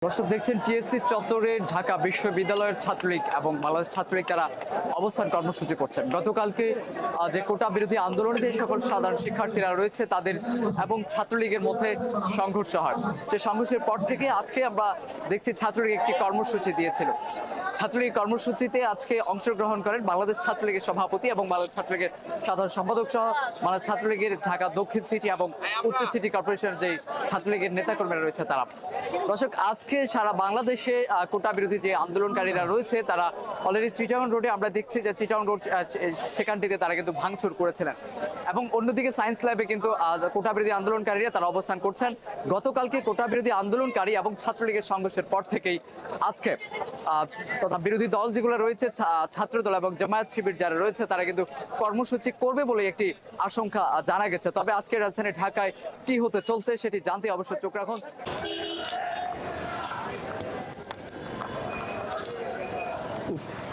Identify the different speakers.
Speaker 1: দর্শক দেখছেন টিএসসি চত্বরে ঢাকা বিশ্ববিদ্যালয়ের ছাত্রলীগ এবং বাংলাদেশ ছাত্রলীগ তারা অবস্থান কর্মসূচি করছেন। গতকালকে যে কোটা বিরোধী আন্দোলনে যে সকল সাধারণ শিক্ষার্থীরা রয়েছে তাদের এবং ছাত্রলীগের মধ্যে সংঘর্ষ হয়। সেই সংঘর্ষের পর থেকে আজকে আমরা দেখছি ছাত্রলীগ একটি কর্মসূচি দিয়েছিল। ছাত্রলীগ কর্মসূচিতে আজকে অংশগ্রহণ করেন বাংলাদেশ ছাত্রলীগের সভাপতি এবং বাংলাদেশ ছাত্রলীগের সাধারণ সম্পাদক সহ বাংলাদেশ ছাত্রলীগের ঢাকা দক্ষিণ সিটি এবং উত্তর সিটি কর্পোরেশনের যে ছাত্রলীগের নেতাকর্মীরা রয়েছে তারা। দর্শক আজকে সারা বাংলাদেশে কোটা বিরোধী যে আন্দোলনকারীরা রয়েছে তারা অলরেডি চিটাগং রোডে আমরা দেখছি যে চিটাগং রোড সেখানটিতে তারা কিন্তু ভাঙচুর করেছিলেন এবং অন্যদিকে সায়েন্স ল্যাবে কিন্তু কোটা বিরোধী আন্দোলনকারীরা তারা অবস্থান করছেন। গতকালকে কোটা বিরোধী আন্দোলনকারী এবং ছাত্রলীগের সংঘর্ষের পর থেকেই আজকে তথা বিরোধী দল যেগুলো রয়েছে ছাত্র দল এবং জামায়াত শিবির যারা রয়েছে তারা কিন্তু কর্মসূচি করবে বলে একটি আশঙ্কা জানা গেছে। তবে আজকে রাজধানী ঢাকায় কি হতে চলছে সেটি জানতে অবশ্যই চোখ রাখুন। উফ